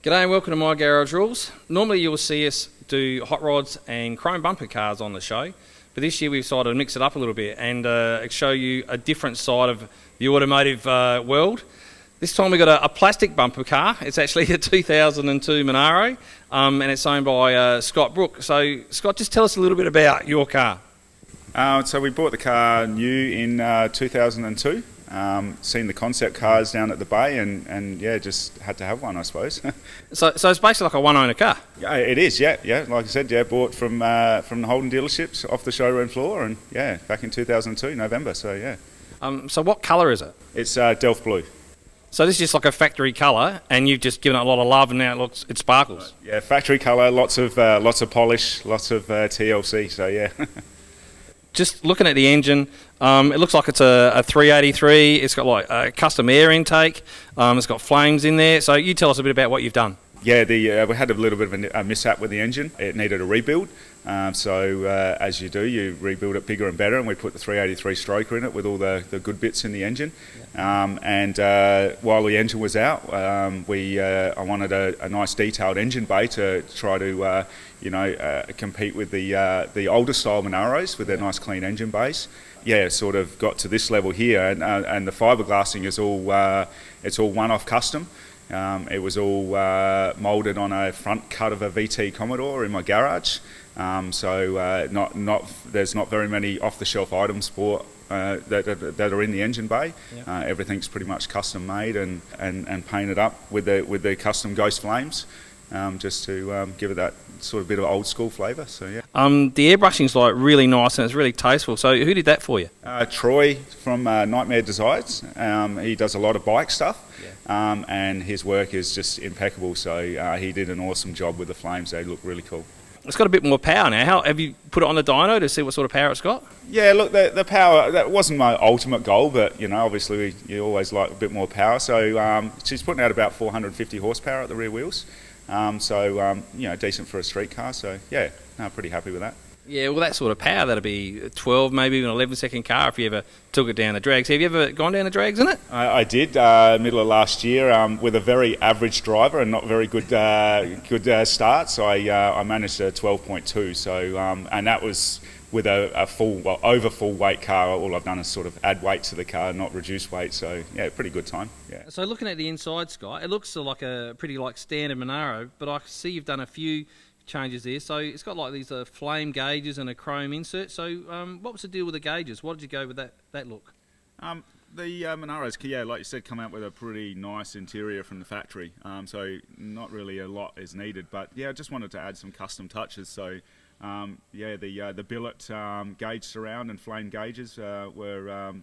G'day and welcome to My Garage Rules. Normally you'll see us do hot rods and chrome bumper cars on the show, but this year we've decided to mix it up a little bit and show you a different side of the automotive world. This time we've got a plastic bumper car. It's actually a 2002 Monaro, and it's owned by Scott Brook. So Scott, just tell us a little bit about your car. So we bought the car new in 2002. Seen the concept cars down at the bay and yeah, just had to have one, I suppose. So it's basically like a one-owner car? Yeah, it is, yeah. Like I said, yeah, bought from the Holden dealerships off the showroom floor, and yeah, back in 2002, November, so yeah. So what colour is it? It's Delft Blue. So this is just like a factory colour, and you've just given it a lot of love, and now it sparkles. Yeah, factory colour, lots of polish, lots of TLC, so yeah. Just looking at the engine, it looks like it's a 383. It's got like a custom air intake. It's got flames in there. So you tell us a bit about what you've done. Yeah, we had a little bit of a mishap with the engine. It needed a rebuild. So as you do, you rebuild it bigger and better, and we put the 383 stroker in it with all the good bits in the engine. And while the engine was out, I wanted a nice detailed engine bay to try to compete with the older style Monaros with their nice clean engine bays. Yeah, sort of got to this level here, and the fiberglassing is all one-off custom. It was all moulded on a front cut of a VT Commodore in my garage. So there's not very many off-the-shelf items that are in the engine bay. Yep. Everything's pretty much custom made and painted up with the custom ghost flames, just to give it that sort of bit of old school flavour. So yeah. The airbrushing's like really nice and it's really tasteful. So who did that for you? Troy from Nightmare Designs. He does a lot of bike stuff. Yeah. And his work is just impeccable. So he did an awesome job with the flames. They look really cool. It's got a bit more power now. How have you put it on the dyno to see what sort of power it's got? Yeah, look, the power, that wasn't my ultimate goal, but obviously you always like a bit more power. So she's putting out about 450 horsepower at the rear wheels. Decent for a street car. So yeah, pretty happy with that. Yeah, well, that sort of power, that'd be 12, maybe even 11-second car if you ever took it down the drags. Have you ever gone down the drags in it? I did, middle of last year, with a very average driver and not very good starts. I managed a 12.2, so and that was with over full weight car. All I've done is sort of add weight to the car, not reduce weight. So yeah, pretty good time. Yeah. So looking at the inside, Scott, it looks like a pretty standard Monaro, but I see you've done a few changes there. So it's got like these flame gauges and a chrome insert. So what was the deal with the gauges? What did you go with that look? The Monaros, yeah, like you said, come out with a pretty nice interior from the factory. So not really a lot is needed, but yeah, I just wanted to add some custom touches. So the billet gauge surround and flame gauges were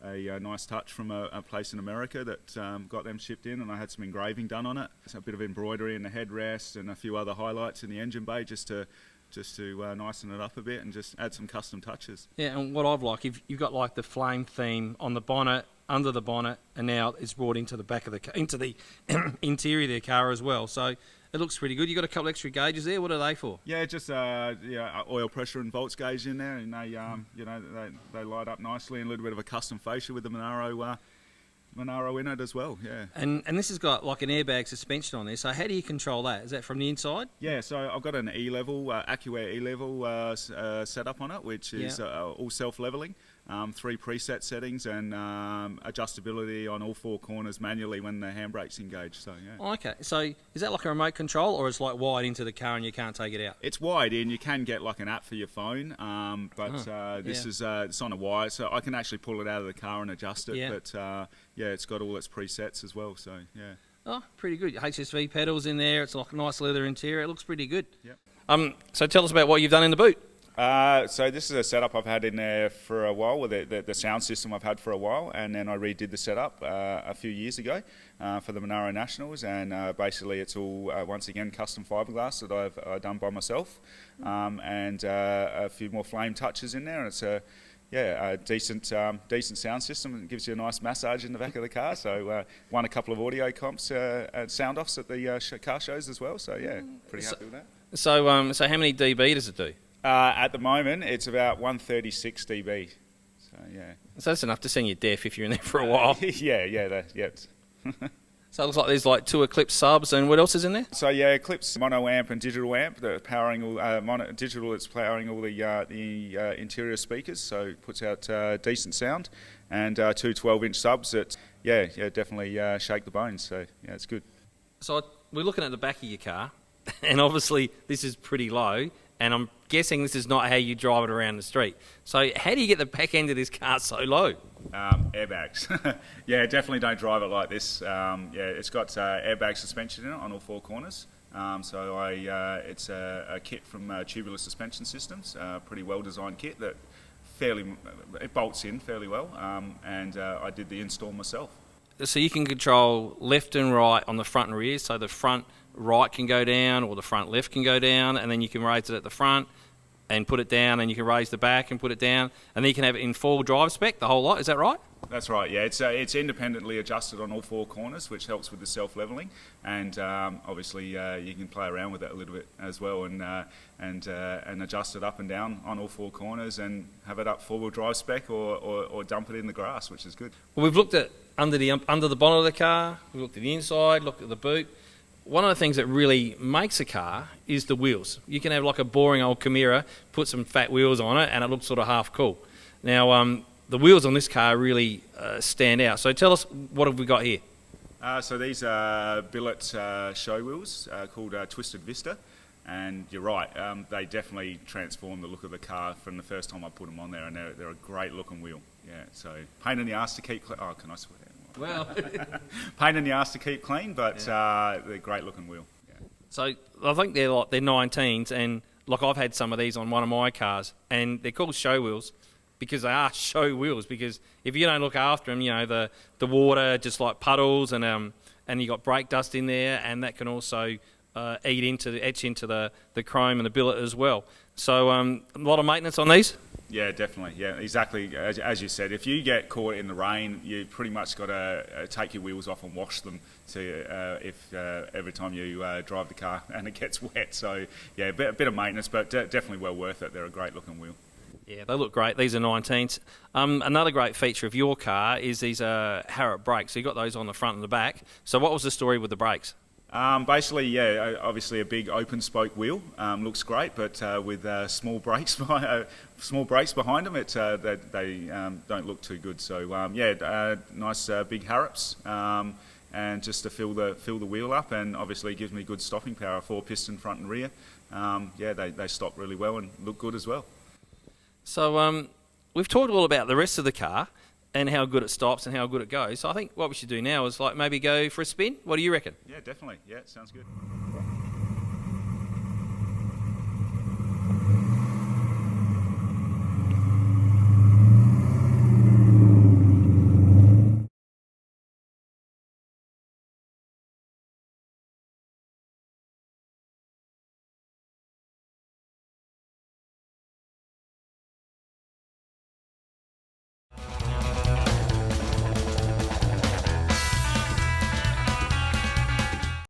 a nice touch from a place in America that got them shipped in, and I had some engraving done on it. So a bit of embroidery in the headrest and a few other highlights in the engine bay just to nicen it up a bit and just add some custom touches. Yeah, and what I've liked, you've got like the flame theme on the bonnet, under the bonnet, and now it's brought into the back of into the interior of the car as well. So it looks pretty good. You've got a couple extra gauges there. What are they for? Yeah, just oil pressure and volts gauge in there, and they light up nicely, and a little bit of a custom fascia with the Monaro in it as well. Yeah. And this has got like an airbag suspension on there. So how do you control that? Is that from the inside? Yeah. So I've got an E-level, AccuAir E-level setup on it, which is all self-leveling. 3 preset settings and adjustability on all 4 corners manually when the handbrake's engaged. So yeah. Oh, okay. So is that like a remote control, or is it like wired into the car and you can't take it out? It's wired in. You can get like an app for your phone, this is it's on a wire, so I can actually pull it out of the car and adjust it. Yeah. But it's got all its presets as well. So yeah. Oh, pretty good. HSV pedals in there. It's like a nice leather interior. It looks pretty good. Yep. So tell us about what you've done in the boot. So this is a setup I've had in there for a while, with the sound system I've had for a while, and then I redid the setup a few years ago for the Monaro Nationals, and basically it's all once again custom fiberglass that I've done by myself, and a few more flame touches in there, and it's a decent sound system. It gives you a nice massage in the back of the car. So won a couple of audio comps and sound offs at the car shows as well. So yeah, pretty happy with that. So how many dB does it do? At the moment, it's about 136 dB. So yeah. So that's enough to send you deaf if you're in there for a while. Yeah. So it looks like there's like 2 Eclipse subs, and what else is in there? So yeah, Eclipse mono amp and digital amp. That's powering all digital. It's powering all the interior speakers, so it puts out decent sound. And 2 12-inch subs that definitely shake the bones. So yeah, it's good. So we're looking at the back of your car, and obviously this is pretty low, and I'm guessing this is not how you drive it around the street. So how do you get the back end of this car so low? Airbags. Yeah, definitely don't drive it like this. It's got airbag suspension in it on all 4 corners. It's a kit from Tubular Suspension Systems, pretty well-designed kit that it bolts in fairly well, and I did the install myself. So you can control left and right on the front and rear, so the front right can go down or the front left can go down, and then you can raise it at the front and put it down, and you can raise the back and put it down, and then you can have it in full drive spec, the whole lot. Is that right? That's right, yeah. It's independently adjusted on all 4 corners, which helps with the self-levelling, and obviously you can play around with it a little bit as well, and adjust it up and down on all 4 corners, and have it up 4-wheel drive spec, or dump it in the grass, which is good. Well, we've looked at under the bonnet of the car, we've looked at the inside, looked at the boot. One of the things that really makes a car is the wheels. You can have like a boring old Chimera, put some fat wheels on it, and it looks sort of half cool. Now, the wheels on this car really stand out. So tell us, what have we got here? So these are billet show wheels called Twisted Vista, and you're right, they definitely transform the look of the car from the first time I put them on there, and they're a great looking wheel. Yeah, so pain in the ass to keep clean. Oh, can I swear? Well, pain in the ass to keep clean, but they're a great looking wheel. Yeah. So I think they're 19s, and like I've had some of these on one of my cars, and they're called show wheels because they are show wheels. Because if you don't look after them, you know the water just like puddles, and you got brake dust in there, and that can also etch into the chrome and the billet as well. So a lot of maintenance on these. Yeah, definitely. Yeah, exactly. As you said, if you get caught in the rain, you pretty much got to take your wheels off and wash them every time you drive the car and it gets wet. So yeah, a bit of maintenance, but definitely well worth it. They're a great looking wheel. Yeah, they look great. These are 19s. Another great feature of your car is these Harrop brakes. So you got those on the front and the back. So what was the story with the brakes? Basically, yeah, obviously a big open spoke wheel looks great, but with small brakes behind them, they don't look too good. So nice big Harrops, and just to fill the wheel up, and obviously gives me good stopping power, 4-piston front and rear. They stop really well and look good as well. So we've talked all about the rest of the car and how good it stops and how good it goes. So I think what we should do now is maybe go for a spin. What do you reckon? Yeah, definitely. Yeah, sounds good.